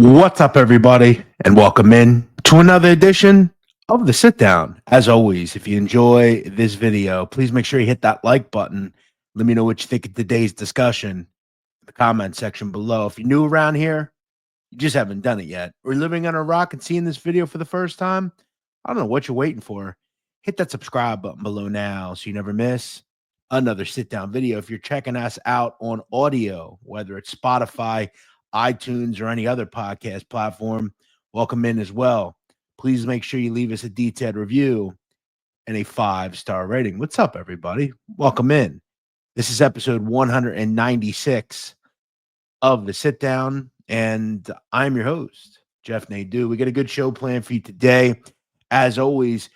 What's up, everybody, and welcome in to another edition of the Sit Down. As always, if you enjoy this video, please make sure you hit that like button. Let me know what you think of today's discussion in the comment section below. If you're new around here, you just haven't done it yet, or you're living on a rock and seeing this video for the first time, I don't know what you're waiting for. Hit that subscribe button below now so you never miss another sit down video. If you're checking us out on audio, whether it's Spotify, iTunes, or any other podcast platform, welcome in as well. Please make sure you leave us a detailed review and a 5-star rating. What's up, everybody? Welcome in. This is episode 196 of the Sit Down, and I'm your host, Jeff Nadu. We got a good show planned for you today. As always,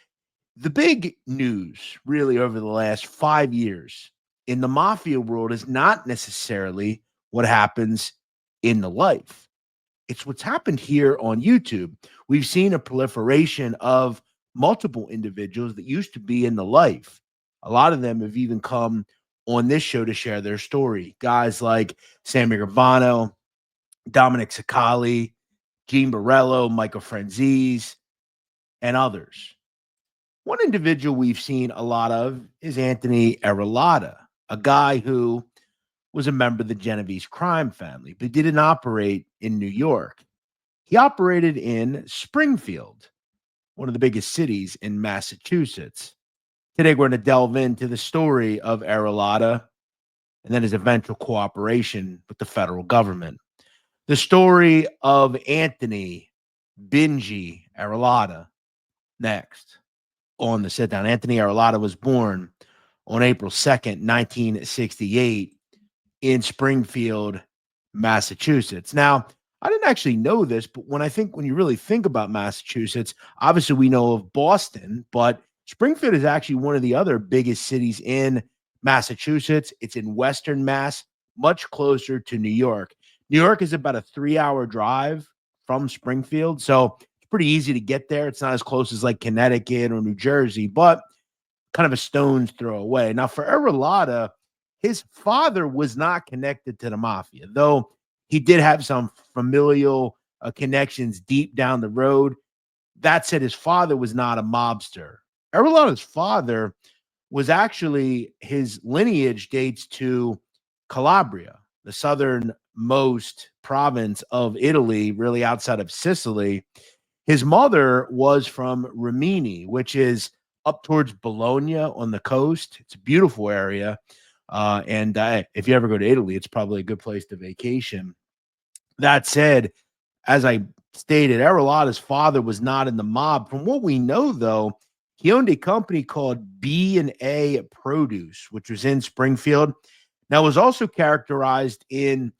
the big news really over the last 5 years in the mafia world is not necessarily what happens in the life. It's what's happened here on YouTube. We've seen a proliferation of multiple individuals that used to be in the life. A lot of them have even come on this show to share their story. Guys like Sammy Gravano, Dominic Cicale, Gene Borrello, Michael Franzese, and others. One individual we've seen a lot of is Anthony Arillotta, a guy who was a member of the Genovese crime family, but didn't operate in New York. He operated in Springfield, one of the biggest cities in Massachusetts. Today, we're going to delve into the story of Arillotta and then his eventual cooperation with the federal government. The story of Anthony Benji Arillotta next on the Sit Down. Anthony Arillotta was born on April 2nd, 1968 in Springfield, Massachusetts. Now, I didn't actually know this, but when you really think about Massachusetts, obviously we know of Boston, but Springfield is actually one of the other biggest cities in Massachusetts. It's in Western Mass, much closer to New York. New York is about a 3-hour drive from Springfield, so it's pretty easy to get there. It's not as close as like Connecticut or New Jersey, but kind of a stone's throw away. Now, for Arillotta, his father was not connected to the mafia, though he did have some familial connections deep down the road. That said, his father was not a mobster. Arillotta's father was actually, his lineage dates to Calabria, the southernmost province of Italy, really outside of Sicily. His mother was from Rimini, which is up towards Bologna on the coast. It's a beautiful area. And if you ever go to Italy, it's probably a good place to vacation. That said, as I stated, Arillotta's father was not in the mob. From what we know, though, he owned a company called B&A Produce, which was in Springfield. Now, it was also characterized in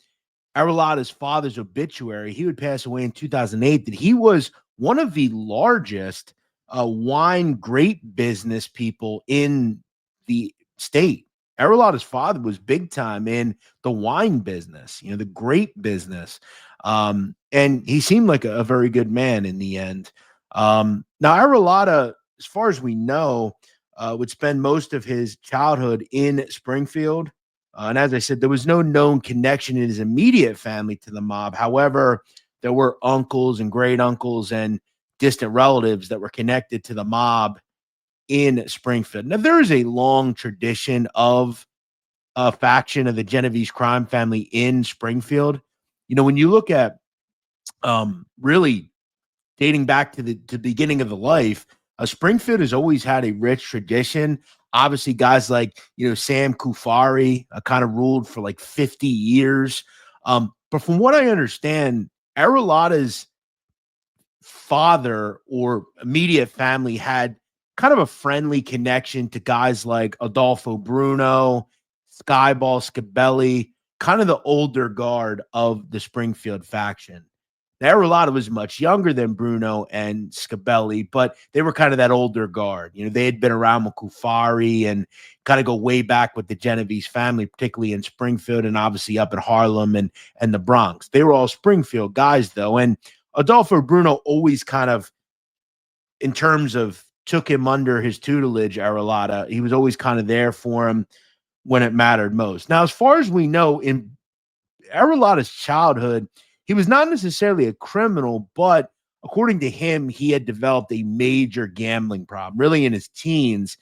Arillotta's father's obituary. He would pass away in 2008, that he was one of the largest wine grape business people in the state. Arillotta's father was big time in the wine business, the grape business. And he seemed like a very good man in the end. Now, Arillotta, as far as we know, would spend most of his childhood in Springfield. And as I said, there was no known connection in his immediate family to the mob. However, there were uncles and great uncles and distant relatives that were connected to the mob in Springfield. Now, there is a long tradition of a faction of the Genovese crime family in Springfield. When you look at really dating back to the beginning of the life, Springfield has always had a rich tradition. Obviously, guys like, Sam Kufari kind of ruled for like 50 years. But from what I understand, Arillotta's father or immediate family had kind of a friendly connection to guys like Adolfo Bruno, Skyball Scabelli, kind of the older guard of the Springfield faction. Now, Arillotta was much younger than Bruno and Scabelli, but they were kind of that older guard. They had been around with Kufari and kind of go way back with the Genovese family, particularly in Springfield and obviously up in Harlem and the Bronx. They were all Springfield guys, though. And Adolfo Bruno always kind of, in terms of took him under his tutelage, Arillotta, he was always kind of there for him when it mattered most. Now, as far as we know, in Arillotta's childhood, he was not necessarily a criminal, but according to him, he had developed a major gambling problem, really in his teens.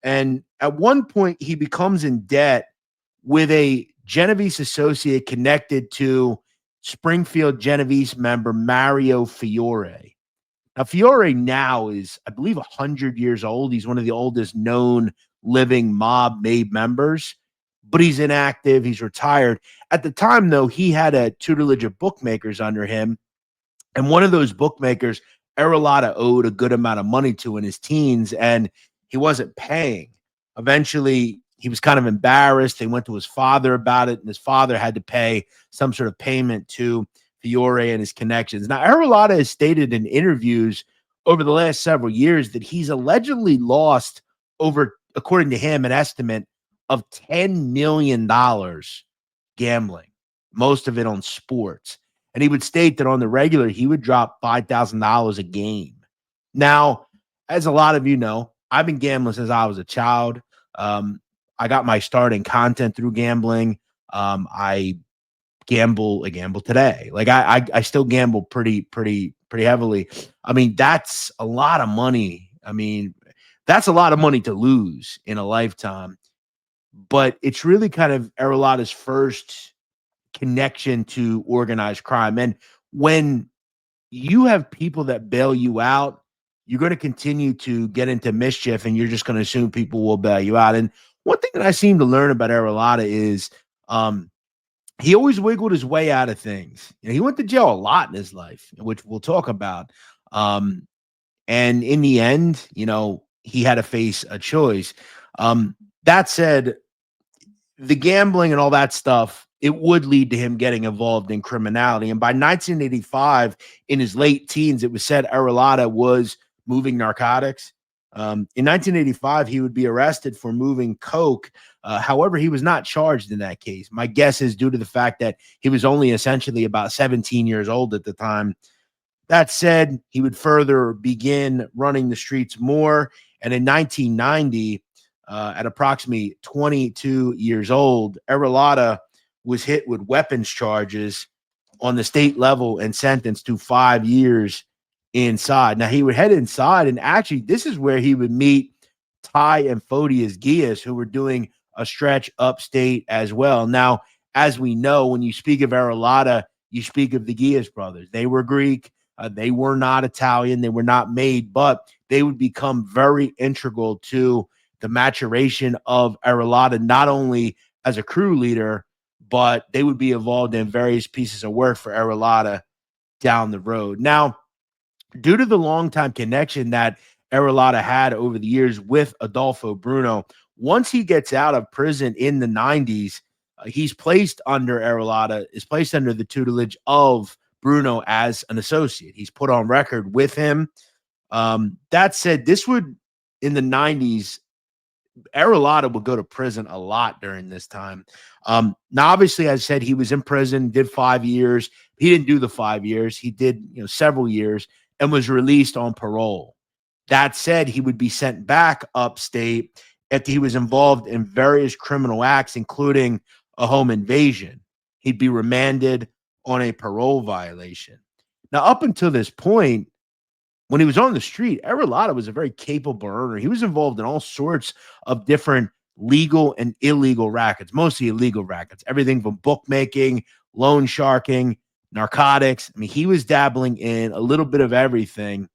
And at one point, he becomes in debt with a Genovese associate connected to Springfield Genovese member Mario Fiore. Now, Fiore now is, I believe, 100 years old. He's one of the oldest known living mob-made members, but he's inactive. He's retired. At the time, though, he had a tutelage of bookmakers under him, and one of those bookmakers, Arillotta, owed a good amount of money to in his teens, and he wasn't paying. Eventually, he was kind of embarrassed. They went to his father about it, and his father had to pay some sort of payment to Fiore and his connections. Now, Arillotta has stated in interviews over the last several years that he's allegedly lost over, according to him, an estimate of $10 million gambling, most of it on sports. And he would state that on the regular, he would drop $5,000 a game. Now, as a lot of you know, I've been gambling since I was a child. I got my start in content through gambling. I gamble today. Like I still gamble pretty heavily. I mean, that's a lot of money. I mean, that's a lot of money to lose in a lifetime. But it's really kind of Arillotta's first connection to organized crime. And when you have people that bail you out, you're going to continue to get into mischief, and you're just going to assume people will bail you out. And one thing that I seem to learn about Arillotta is he always wiggled his way out of things. You know, he went to jail a lot in his life, which we'll talk about. And in the end, you know, he had to face a choice. That said, the gambling and all that stuff, it would lead to him getting involved in criminality. And by 1985, in his late teens, it was said Arillotta was moving narcotics. In 1985, he would be arrested for moving coke. However, he was not charged in that case. My guess is due to the fact that he was only essentially about 17 years old at the time. That said, he would further begin running the streets more. And in 1990, at approximately 22 years old, Arillotta was hit with weapons charges on the state level and sentenced to 5 years inside. Now, he would head inside, and actually, this is where he would meet Ty and Photius Gias, who were doing a stretch upstate as well. Now, as we know, when you speak of Arillotta, you speak of the Gias brothers. They were Greek. They were not Italian. They were not made, but they would become very integral to the maturation of Arillotta, not only as a crew leader, but they would be involved in various pieces of work for Arillotta down the road. Now, due to the longtime connection that Arillotta had over the years with Adolfo Bruno, once he gets out of prison in the 90s, he's placed under Arillotta, is placed under the tutelage of Bruno as an associate. He's put on record with him. That said, this would, in the 90s, Arillotta would go to prison a lot during this time. Now, obviously, as I said, he was in prison, did 5 years. He didn't do the 5 years. He did, several years and was released on parole. That said, he would be sent back upstate after he was involved in various criminal acts, including a home invasion. He'd be remanded on a parole violation. Now, up until this point, when he was on the street, Arillotta was a very capable earner. He was involved in all sorts of different legal and illegal rackets, mostly illegal rackets, everything from bookmaking, loan sharking, narcotics. I mean, he was dabbling in a little bit of everything,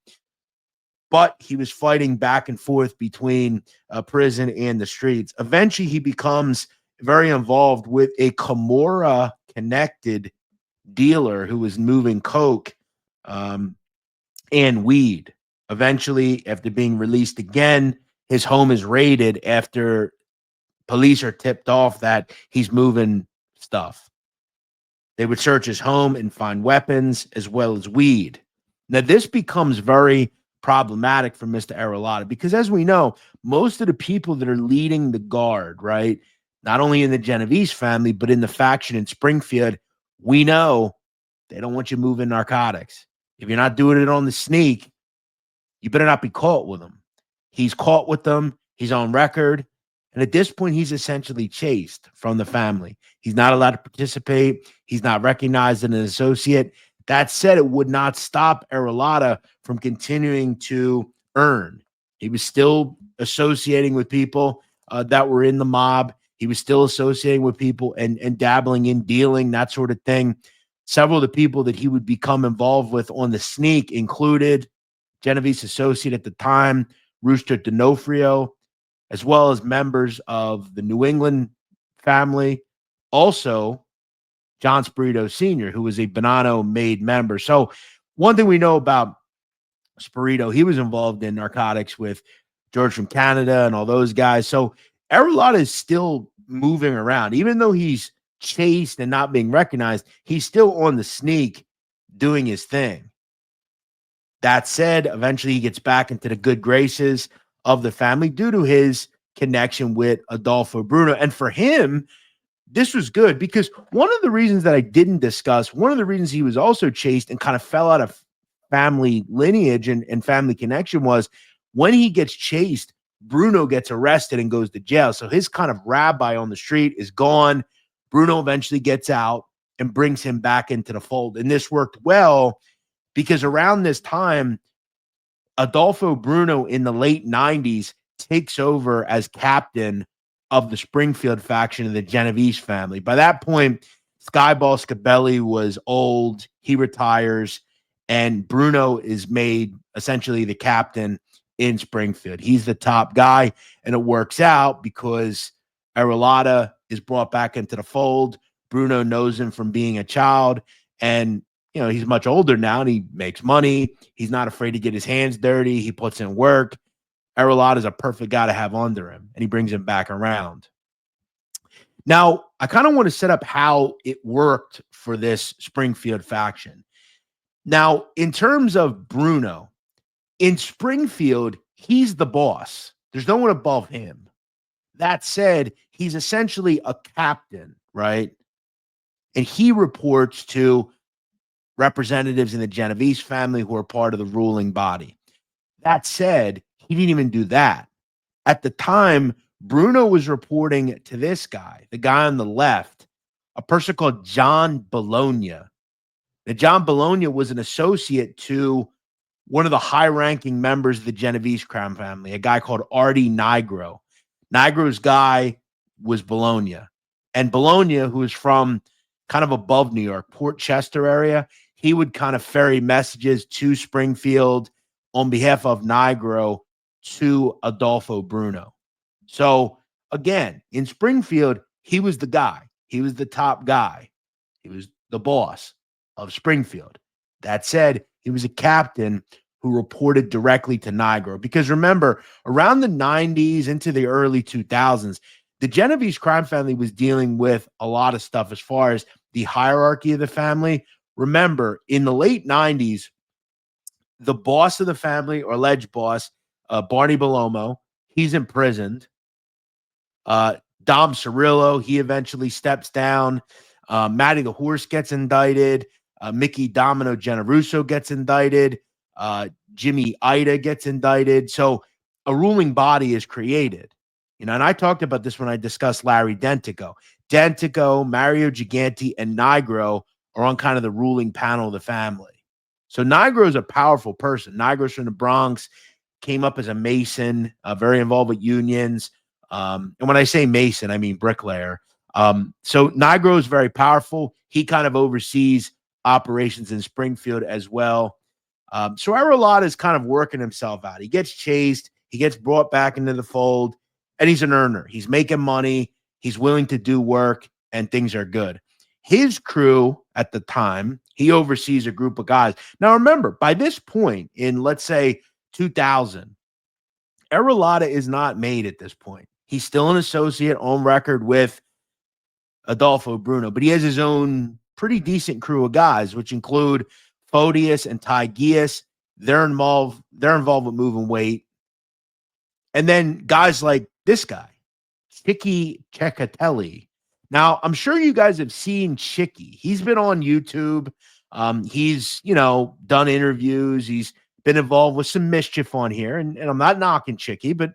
but he was fighting back and forth between prison and the streets. Eventually, he becomes very involved with a Camorra-connected dealer who was moving coke and weed. Eventually, after being released again, his home is raided after police are tipped off that he's moving stuff. They would search his home and find weapons as well as weed. Now, this becomes very problematic for Mr. Arillotta because, as we know, most of the people that are leading the guard, right, not only in the Genovese family, but in the faction in Springfield, we know they don't want you moving narcotics. If you're not doing it on the sneak, you better not be caught with them. He's caught with them. He's on record. And at this point, he's essentially chased from the family. He's not allowed to participate. He's not recognized as an associate. That said, it would not stop Arillotta from continuing to earn. He was still associating with people that were in the mob. He was still associating with people and dabbling in dealing, that sort of thing. Several of the people that he would become involved with on the sneak included Genovese associate at the time, Rooster D'Onofrio, as well as members of the New England family. Also, John Spirito Sr., who was a Bonanno-made member. So one thing we know about Spirito, he was involved in narcotics with George from Canada and all those guys. So Arillotta is still moving around. Even though he's chased and not being recognized, he's still on the sneak doing his thing. That said, eventually he gets back into the good graces of the family due to his connection with Adolfo Bruno. And for him, this was good because one of the reasons that I didn't discuss, one of the reasons he was also chased and kind of fell out of family lineage and family connection was when he gets chased, Bruno gets arrested and goes to jail. So his kind of rabbi on the street is gone. Bruno eventually gets out and brings him back into the fold. And this worked well because around this time, Adolfo Bruno in the late 90s takes over as captain of the Springfield faction of the Genovese family. By that point, Skyball Cicale was old. He retires, and Bruno is made essentially the captain in Springfield. He's the top guy, and it works out because Arillotta is brought back into the fold. Bruno knows him from being a child, and he's much older now, and he makes money. He's not afraid to get his hands dirty. He puts in work. Arillotta is a perfect guy to have under him, and he brings him back around. Now, I kind of want to set up how it worked for this Springfield faction. Now, in terms of Bruno, in Springfield, he's the boss. There's no one above him. That said, he's essentially a captain, right? And he reports to representatives in the Genovese family who are part of the ruling body. That said, he didn't even do that. At the time, Bruno was reporting to this guy, the guy on the left, a person called John Bologna. Now, John Bologna was an associate to one of the high-ranking members of the Genovese crime family, a guy called Artie Nigro. Nigro's guy was Bologna. And Bologna, who is from kind of above New York, Port Chester area, he would kind of ferry messages to Springfield on behalf of Nigro to Adolfo Bruno. So again, in Springfield, he was the guy. He was the top guy. He was the boss of Springfield. That said, he was a captain who reported directly to Nigro. Because remember, around the 90s into the early 2000s, the Genovese crime family was dealing with a lot of stuff as far as the hierarchy of the family. Remember, in the late 90s, the boss of the family, or alleged boss, Barney Bellomo, he's imprisoned. Dom Cirillo, he eventually steps down. Matty the Horse gets indicted. Mickey Domino Generuso gets indicted. Jimmy Ida gets indicted. So a ruling body is created. And I talked about this when I discussed Larry Dentico. Dentico, Mario Gigante, and Nigro are on kind of the ruling panel of the family. So Nigro is a powerful person. Nigro's from the Bronx, came up as a Mason, very involved with unions. And when I say Mason, I mean bricklayer. So Nigro is very powerful. He kind of oversees operations in Springfield as well. So Arillotta is kind of working himself out. He gets chased. He gets brought back into the fold, and he's an earner. He's making money. He's willing to do work, and things are good. His crew at the time, he oversees a group of guys. Now, remember, by this point in, let's say, 2000, Arillotta is not made at this point. He's still an associate on record with Adolfo Bruno, but he has his own pretty decent crew of guys, which include Photius and Ty Gias. They're involved with moving weight. And then guys like this guy, Chicky Cicale. Now, I'm sure you guys have seen Chicky. He's been on YouTube. He's, done interviews. He's been involved with some mischief on here. And I'm not knocking Chicky, but,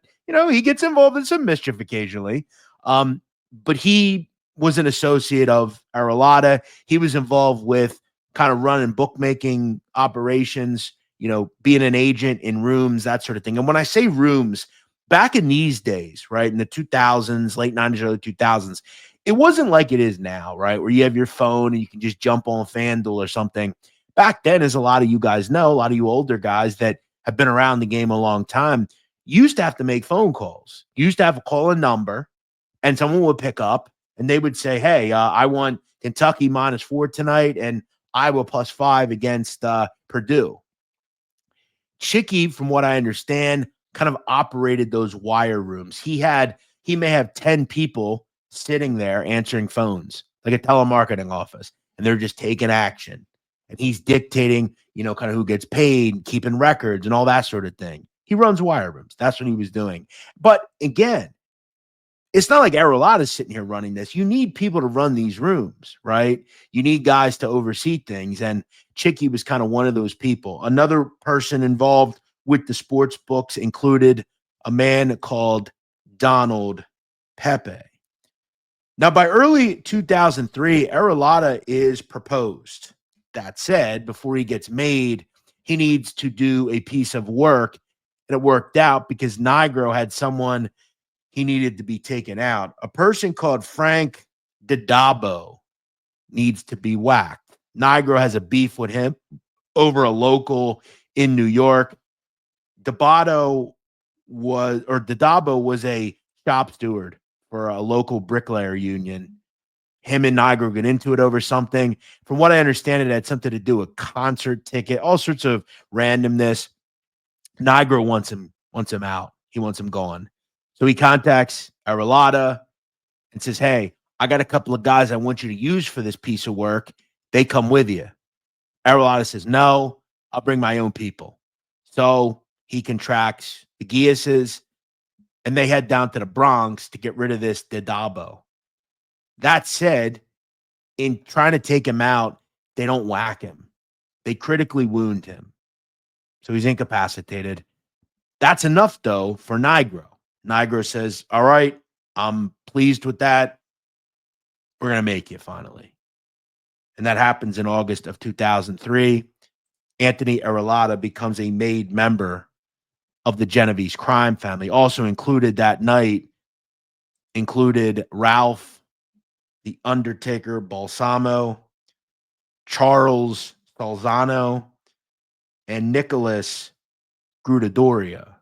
he gets involved in some mischief occasionally. But he was an associate of Arillotta. He was involved with kind of running bookmaking operations, being an agent in rooms, that sort of thing. And when I say rooms, back in these days, right, in the 2000s, late 90s, early 2000s, it wasn't like it is now, right, where you have your phone and you can just jump on FanDuel or something. Back then, as a lot of you guys know, a lot of you older guys that have been around the game a long time, you used to have to make phone calls. You used to have to call a number, and someone would pick up, and they would say, hey, I want Kentucky -4 tonight and Iowa +5 against Purdue. Chicky, from what I understand, kind of operated those wire rooms. He may have 10 people sitting there answering phones, like a telemarketing office, and they're just taking action. And he's dictating, kind of who gets paid, keeping records and all that sort of thing. He runs wire rooms. That's what he was doing. But again, it's not like Arillotta's sitting here running this. You need people to run these rooms, right? You need guys to oversee things. And Chicky was kind of one of those people. Another person involved with the sports books included a man called Donald Pepe. Now, by early 2003, Arillotta is proposed. That said, before he gets made, he needs to do a piece of work. And it worked out because Nigro had someone he needed to be taken out. A person called Frank Didabo needs to be whacked. Nigro has a beef with him over a local in New York. Didabo was a shop steward for a local bricklayer union. Him and Nigro get into it over something. From what I understand, it had something to do with concert ticket, all sorts of randomness. Nigro wants him out. He wants him gone. So he contacts Arillotta and says, hey, I got a couple of guys I want you to use for this piece of work. They come with you. Arillotta says, no, I'll bring my own people. So he contracts the Giases, and they head down to the Bronx to get rid of this Didabo. That said, in trying to take him out, they don't whack him. They critically wound him. So he's incapacitated. That's enough, though, for Nigro. Nigro says, all right, I'm pleased with that. We're going to make you finally. And that happens in August of 2003. Anthony Arillotta becomes a made member of the Genovese crime family. Also included that night included Ralph, the Undertaker Balsamo, Charles Salzano, and Nicholas Grudadoria.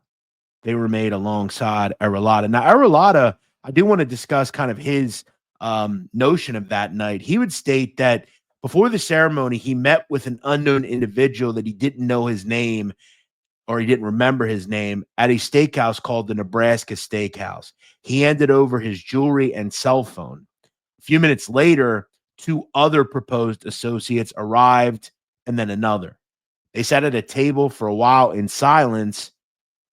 They were made alongside Arillotta. Now, Arillotta, I do want to discuss kind of his notion of that night. He would state that before the ceremony, he met with an unknown individual that he didn't know his name, or he didn't remember his name, at a steakhouse called the Nebraska Steakhouse. He handed over his jewelry and cell phone. A few minutes later, two other proposed associates arrived, and then another. They sat at a table for a while in silence,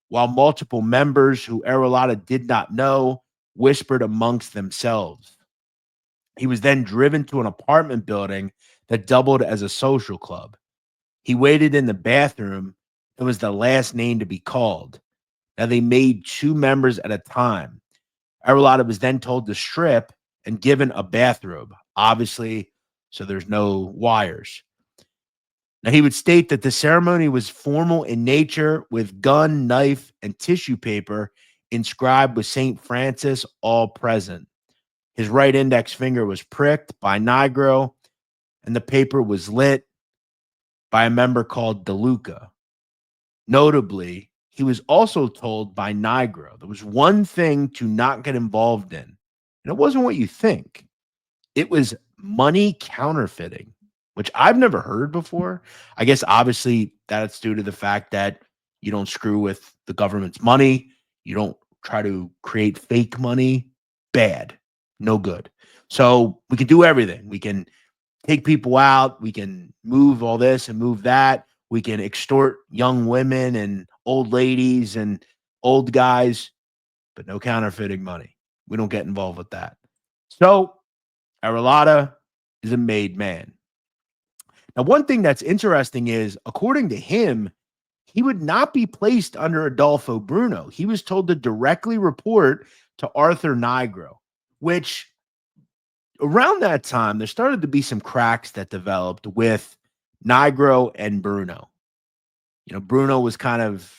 while multiple members who Arillotta did not know whispered amongst themselves. He was then driven to an apartment building that doubled as a social club. He waited in the bathroom and was the last name to be called. Now, they made two members at a time. Arillotta was then told to strip and given a bathrobe, obviously, so there's no wires. Now, he would state that the ceremony was formal in nature with gun, knife, and tissue paper inscribed with St. Francis all present. His right index finger was pricked by Nigro, and the paper was lit by a member called DeLuca. Notably, he was also told by Nigro there was one thing to not get involved in, and it wasn't what you think. It was money counterfeiting, which I've never heard before. I guess obviously that's due to the fact that you don't screw with the government's money. You don't try to create fake money. Bad. No good. So we can do everything. We can take people out. We can move all this and move that. We can extort young women and old ladies and old guys, but no counterfeiting money. We don't get involved with that. So Arillotta is a made man. Now, one thing that's interesting is, according to him, he would not be placed under Adolfo Bruno. He was told to directly report to Arthur Nigro, which around that time, there started to be some cracks that developed with Nigro and Bruno. Bruno was kind of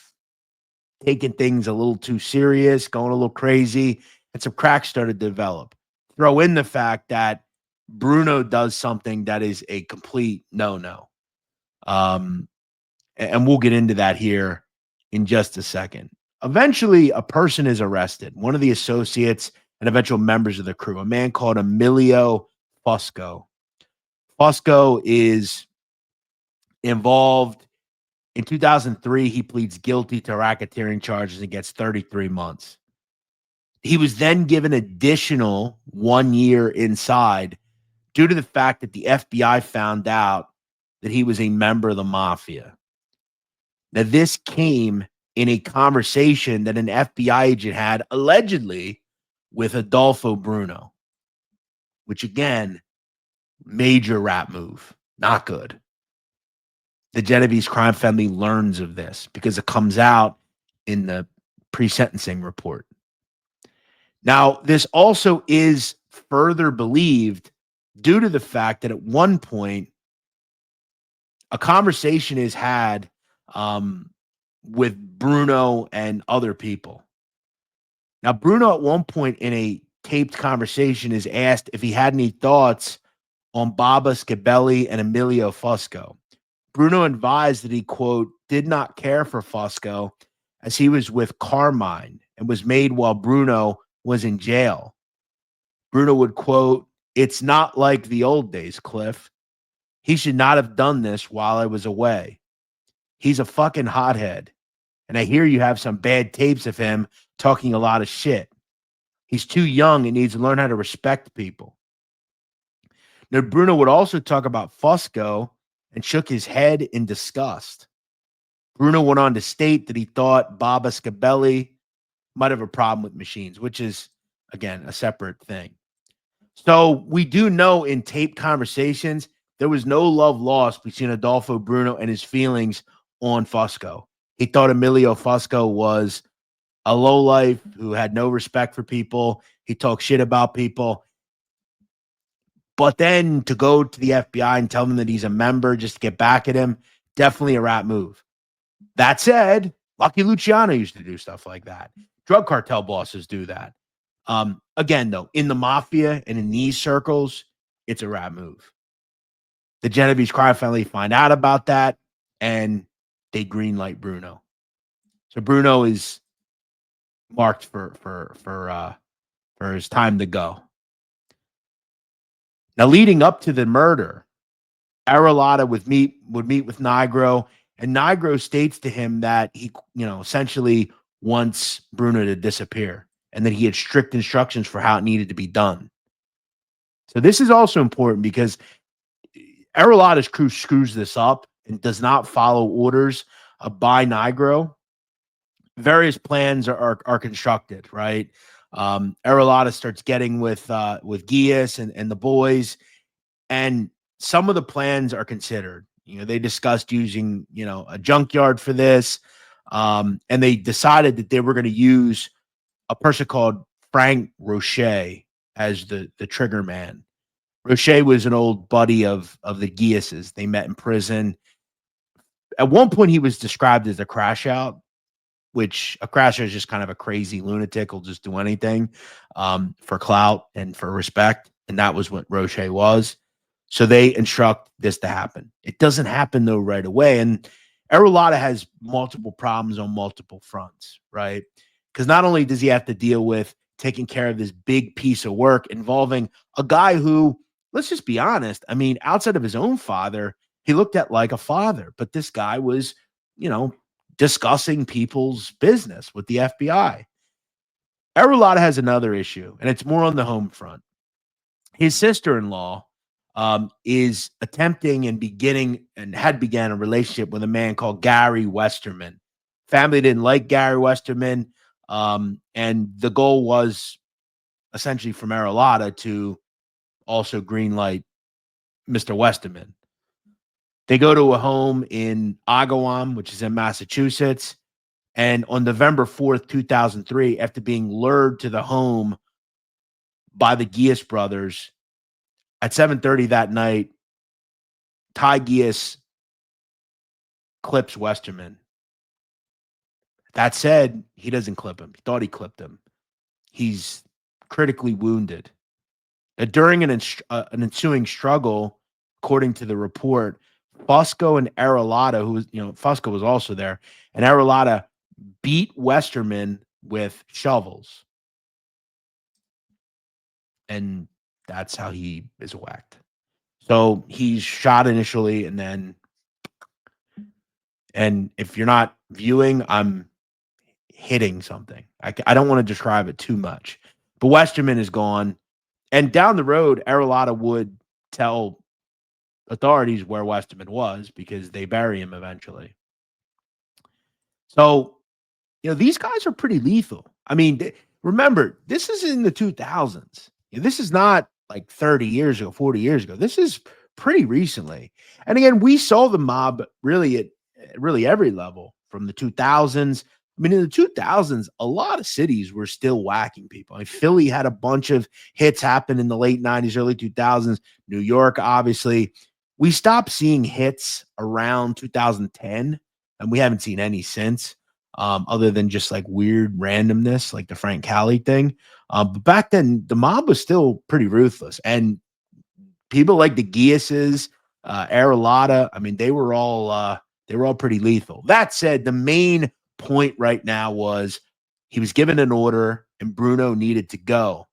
taking things a little too serious, going a little crazy, and some cracks started to develop. Throw in the fact that Bruno does something that is a complete no-no. And we'll get into that here in just a second. Eventually, a person is arrested, one of the associates and eventual members of the crew, a man called Emilio Fusco. Fusco is involved. In 2003, he pleads guilty to racketeering charges and gets 33 months. He was then given additional 1 year inside due to the fact that the FBI found out that he was a member of the mafia. Now, this came in a conversation that an FBI agent had allegedly with Adolfo Bruno, which again, major rap move, not good. The Genovese crime family learns of this because it comes out in the pre-sentencing report. Now, this also is further believed due to the fact that at one point, a conversation is had with Bruno and other people. Now, Bruno at one point in a taped conversation is asked if he had any thoughts on Baba Cicale and Emilio Fusco. Bruno advised that he, quote, did not care for Fusco as he was with Carmine and was made while Bruno was in jail. Bruno would, quote, it's not like the old days, Cliff. He should not have done this while I was away. He's a fucking hothead. And I hear you have some bad tapes of him talking a lot of shit. He's too young and needs to learn how to respect people. Now, Bruno would also talk about Fusco and shook his head in disgust. Bruno went on to state that he thought Baba Cicale might have a problem with machines, which is, again, a separate thing. So we do know in taped conversations, there was no love lost between Adolfo Bruno and his feelings on Fusco. He thought Emilio Fusco was a lowlife who had no respect for people. He talked shit about people. But then to go to the FBI and tell them that he's a member just to get back at him, definitely a rat move. That said, Lucky Luciano used to do stuff like that. Drug cartel bosses do that. Again, though, in the mafia and in these circles, it's a rat move. The Genovese crime family find out about that, and they greenlight Bruno. So Bruno is marked for his time to go. Now, leading up to the murder, Arillotta would meet with Nigro, and Nigro states to him that he, essentially wants Bruno to disappear and that he had strict instructions for how it needed to be done. So this is also important because Arillotta's crew screws this up and does not follow orders by Nigro. Various plans are constructed, right? Arillotta starts getting with Gias and the boys, and some of the plans are considered. They discussed using, a junkyard for this, and they decided that they were going to use a person called Frank Roche as the trigger man. Roche was an old buddy of the Giases. They met in prison. At one point, he was described as a crash out, which a crasher is just kind of a crazy lunatic who'll just do anything for clout and for respect. And that was what Roche was. So they instruct this to happen. It doesn't happen, though, right away. And Arillotta has multiple problems on multiple fronts, right? Because not only does he have to deal with taking care of this big piece of work involving a guy who, let's just be honest, I mean, outside of his own father, he looked at like a father. But this guy was, discussing people's business with the FBI. Arillotta has another issue, and it's more on the home front. His sister-in-law is attempting and had began a relationship with a man called Gary Westerman. Family didn't like Gary Westerman, and the goal was essentially from Arillotta to also greenlight Mr. Westerman. They go to a home in Agawam, which is in Massachusetts. And on November 4th, 2003, after being lured to the home by the Gies brothers at 7:30 that night, Ty Gies clips Westerman. That said, he doesn't clip him. He thought he clipped him. He's critically wounded. During an ensuing struggle, according to the report, Fusco and Arillotta, who was, Fusco was also there, and Arillotta beat Westerman with shovels. And that's how he is whacked. So he's shot initially, and if you're not viewing, I'm hitting something. I don't want to describe it too much. But Westerman is gone. And down the road, Arillotta would tell authorities where Westerman was because they bury him eventually. So, these guys are pretty lethal. I mean, remember, this is in the 2000s. This is not like 30 years ago, 40 years ago. This is pretty recently. And again, we saw the mob really at every level from the 2000s. I mean, in the 2000s, a lot of cities were still whacking people. I mean, Philly had a bunch of hits happen in the late 90s, early 2000s. New York, obviously. We stopped seeing hits around 2010, and we haven't seen any since, other than just like weird randomness, like the Frank Cali thing. But back then, the mob was still pretty ruthless. And people like the Gieses, Arillotta, I mean, they were all pretty lethal. That said, the main point right now was he was given an order and Bruno needed to go.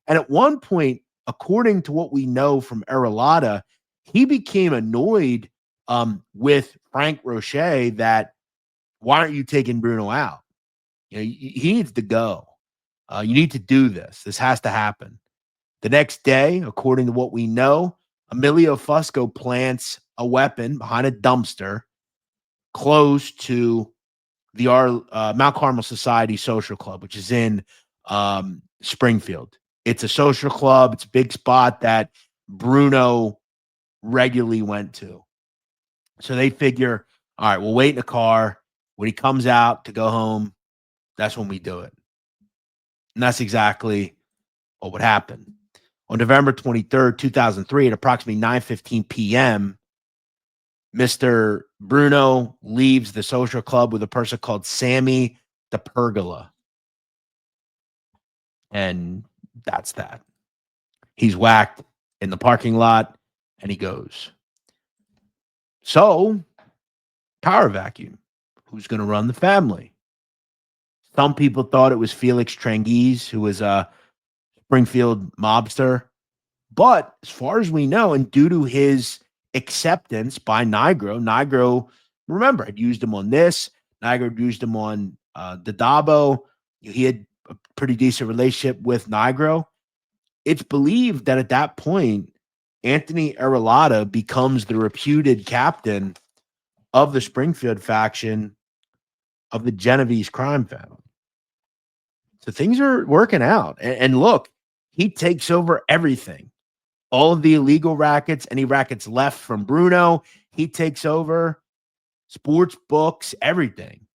And at one point, according to what we know from Arillotta, he became annoyed with Frank Roche that, why aren't you taking Bruno out? He needs to go. You need to do this. This has to happen. The next day, according to what we know, Emilio Fusco plants a weapon behind a dumpster close to the Mount Carmel Society Social Club, which is in Springfield. It's a social club. It's a big spot that Bruno regularly went to. So they figure, all right, we'll wait in the car. When he comes out to go home, that's when we do it. And that's exactly what would happen. On November 23rd, 2003, at approximately 9:15 p.m., Mr. Bruno leaves the social club with a person called Sammy the Pergola. And that's that. He's whacked in the parking lot and he goes. So, power vacuum. Who's going to run the family? Some people thought it was Felix Tranguise, who was a Springfield mobster. But as far as we know, and due to his acceptance by Nigro, remember, had used him on this. Nigro had used him on the Dabo. He had a pretty decent relationship with Nigro. It's believed that at that point, Anthony Arillotta becomes the reputed captain of the Springfield faction of the Genovese crime family. So things are working out. And look, he takes over everything. All of the illegal rackets, any rackets left from Bruno, he takes over. Sports books, everything.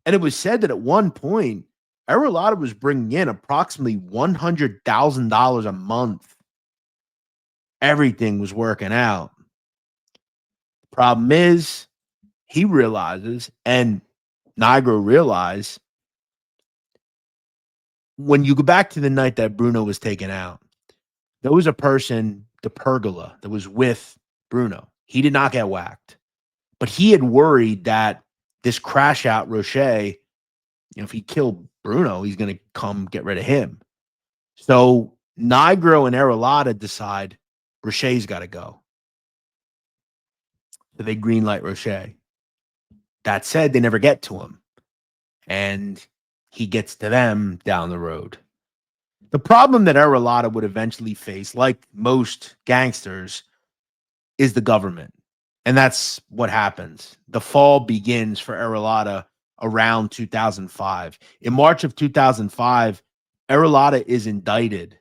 And it was said that at one point, Arillotta was bringing in approximately $100,000 a month. Everything was working out. The problem is, he realizes, and Nigro realized, when you go back to the night that Bruno was taken out, there was a person, the Pergola, that was with Bruno. He did not get whacked. But he had worried that this crash out Roche, if he killed Bruno, he's going to come get rid of him. So Nigro and Arillotta decide Roche's got to go. So they greenlight Roche. That said, they never get to him. And he gets to them down the road. The problem that Arillotta would eventually face, like most gangsters, is the government. And that's what happens. The fall begins for Arillotta around 2005. In March of 2005, Arillotta is indicted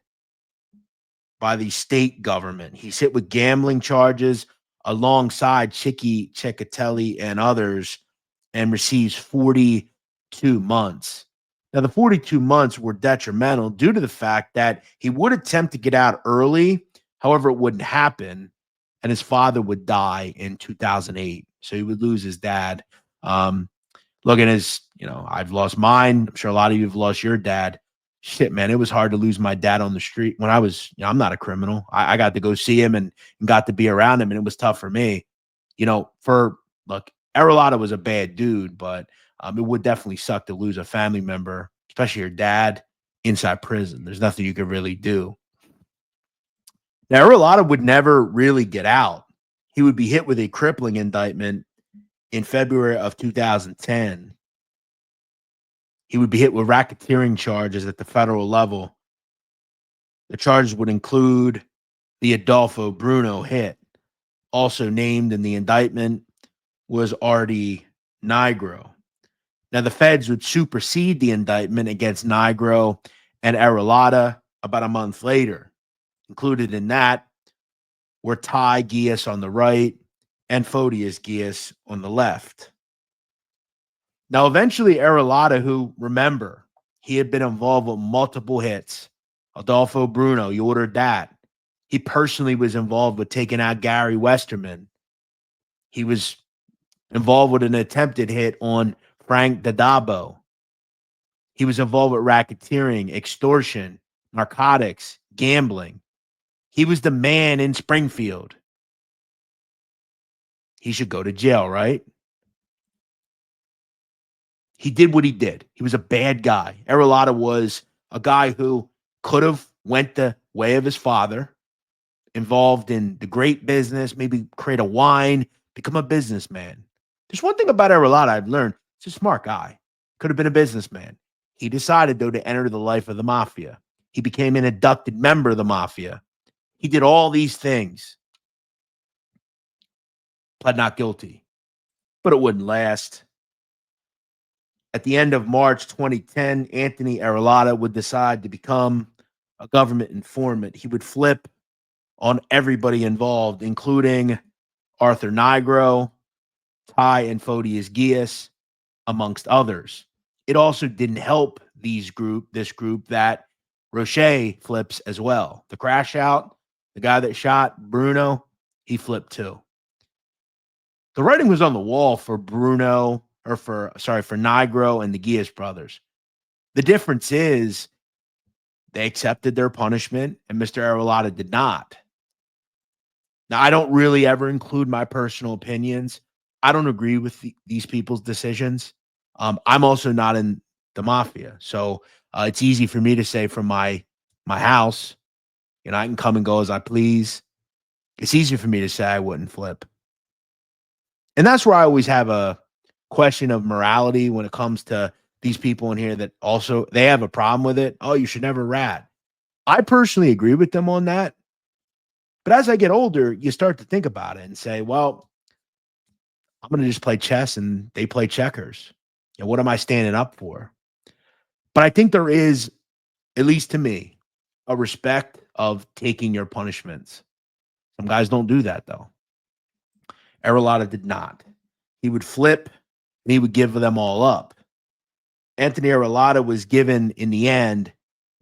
by the state government. He's hit with gambling charges, alongside Cicale and others, and receives 42 months. Now, the 42 months were detrimental due to the fact that he would attempt to get out early. However, it wouldn't happen, and his father would die in 2008. So he would lose his dad. Looking as, I've lost mine. I'm sure a lot of you have lost your dad. Shit, man, it was hard to lose my dad on the street when I was, I'm not a criminal. I got to go see him and got to be around him, and it was tough for me. Look, Arillotta was a bad dude, but it would definitely suck to lose a family member, especially your dad, inside prison. There's nothing you could really do. Now, Arillotta would never really get out. He would be hit with a crippling indictment in February of 2010. He would be hit with racketeering charges at the federal level. The charges would include the Adolfo Bruno hit. Also named in the indictment was Artie Nigro. Now, the feds would supersede the indictment against Nigro and Arillotta about a month later. Included in that were Ty Gias on the right and Photius Gias on the left. Now, eventually, Arillotta, who, remember, he had been involved with multiple hits. Adolfo Bruno, you ordered that. He personally was involved with taking out Gary Westerman. He was involved with an attempted hit on Frank Dadabo. He was involved with racketeering, extortion, narcotics, gambling. He was the man in Springfield. He should go to jail, right? He did what he did. He was a bad guy. Arillotta was a guy who could have went the way of his father, involved in the great business, maybe create a wine, become a businessman. There's one thing about Arillotta I've learned. He's a smart guy. Could have been a businessman. He decided, though, to enter the life of the mafia. He became an inducted member of the mafia. He did all these things. Pled not guilty. But it wouldn't last. At the end of March 2010, Anthony Arillotta would decide to become a government informant. He would flip on everybody involved, including Arthur Nigro, Ty and Photius Gias, amongst others. It also didn't help this group that Roche flips as well. The crash out, the guy that shot Bruno, he flipped too. The writing was on the wall for Nigro and the Gias brothers. The difference is they accepted their punishment and Mr. Arillotta did not. Now, I don't really ever include my personal opinions. I don't agree with these people's decisions. I'm also not in the mafia. So it's easy for me to say from my house, I can come and go as I please. It's easy for me to say I wouldn't flip. And that's where I always have a question of morality when it comes to these people in here that also, they have a problem with it. Oh, you should never rat. I personally agree with them on that. But as I get older, you start to think about it and say, well, I'm going to just play chess and they play checkers. What am I standing up for? But I think there is, at least to me, a respect of taking your punishments. Some guys don't do that, though. Arillotta did not. He would flip and he would give them all up. Anthony Arillotta was given, in the end,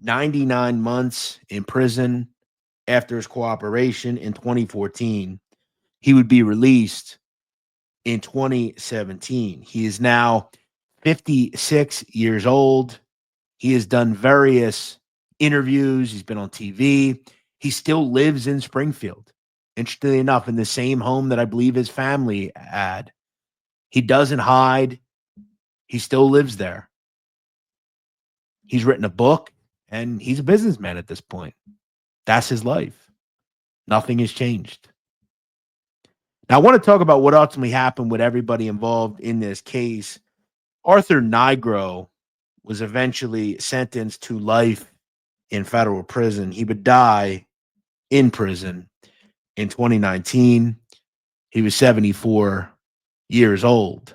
99 months in prison after his cooperation in 2014. He would be released in 2017. He is now 56 years old. He has done various interviews. He's been on TV. He still lives in Springfield. Interestingly enough, in the same home that I believe his family had. He doesn't hide. He still lives there. He's written a book, and he's a businessman at this point. That's his life. Nothing has changed. Now, I want to talk about what ultimately happened with everybody involved in this case. Arthur Nigro was eventually sentenced to life in federal prison. He would die in prison in 2019. He was 74 years old.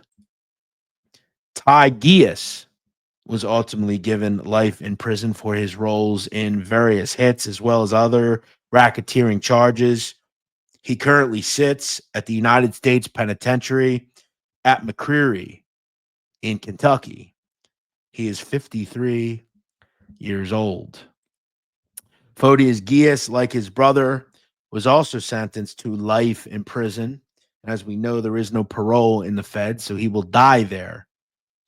Ty Gias was ultimately given life in prison for his roles in various hits as well as other racketeering charges. He currently sits at the United States Penitentiary at McCreary in Kentucky. He is 53 years old. Photius Gius, like his brother, was also sentenced to life in prison. As we know, there is no parole in the Fed, so he will die there.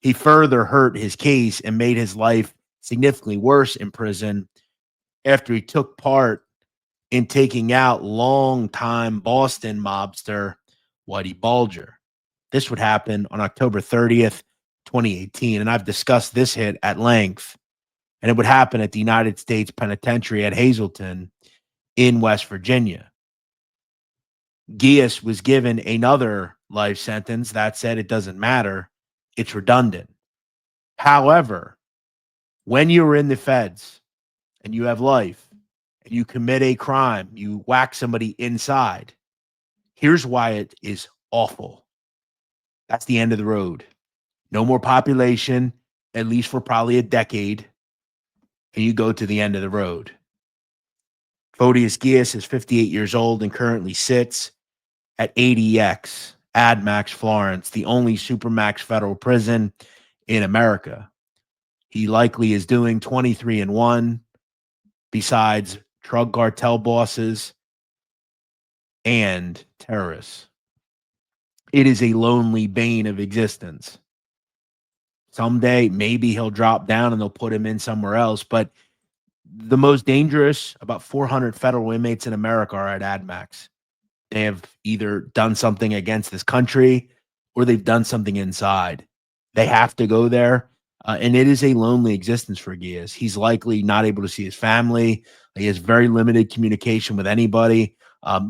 He further hurt his case and made his life significantly worse in prison after he took part in taking out longtime Boston mobster Whitey Bulger. This would happen on October 30th, 2018, and I've discussed this hit at length. And it would happen at the United States Penitentiary at Hazleton in West Virginia. Gius was given another life sentence. That said, it doesn't matter. It's redundant. However, when you're in the feds and you have life and you commit a crime, you whack somebody inside, here's why it is awful. That's the end of the road. No more population, at least for probably a decade, and you go to the end of the road. Photius Gius is 58 years old and currently sits at ADX, AdMax Florence, the only supermax federal prison in America. He likely is doing 23-1 besides drug cartel bosses and terrorists. It is a lonely bane of existence. Someday, maybe he'll drop down and they'll put him in somewhere else. But the most dangerous, about 400 federal inmates in America are at AdMax. They have either done something against this country or they've done something inside. They have to go there. And it is a lonely existence for Gius. He's likely not able to see his family. He has very limited communication with anybody.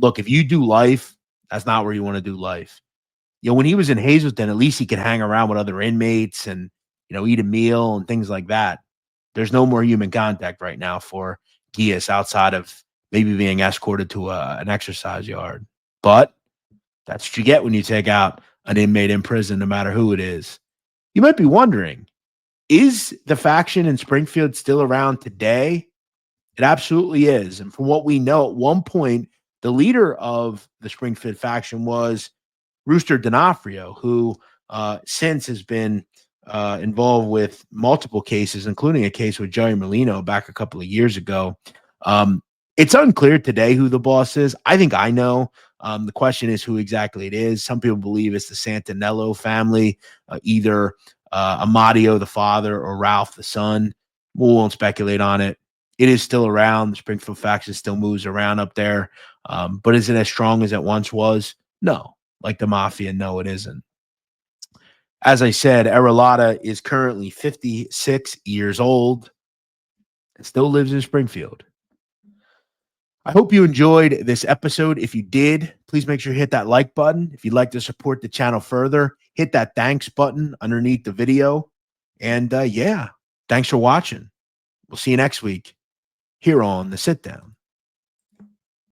Look, if you do life, that's not where you want to do life. You know, when he was in Hazleton, at least he could hang around with other inmates and, you know, eat a meal and things like that. There's no more human contact right now for Gius outside of maybe being escorted to an exercise yard. But that's what you get when you take out an inmate in prison, no matter who it is. You might be wondering, is the faction in Springfield still around today? It absolutely is. And from what we know, at one point, the leader of the Springfield faction was Rooster D'Onofrio, who since has been involved with multiple cases, including a case with Joey Merlino back a couple of years ago. It's unclear today who the boss is. I think I know. The question is who exactly it is. Some people believe it's the Santinello family, either Amadio, the father, or Ralph, the son. We won't speculate on it. It is still around. The Springfield faction still moves around up there. But is it as strong as it once was? No. Like the Mafia, no, it isn't. As I said, Arillotta is currently 56 years old and still lives in Springfield. I hope you enjoyed this episode. If you did, please make sure you hit that like button. If you'd like to support the channel further, hit that thanks button underneath the video. And yeah, thanks for watching. We'll see you next week here on The Sit Down.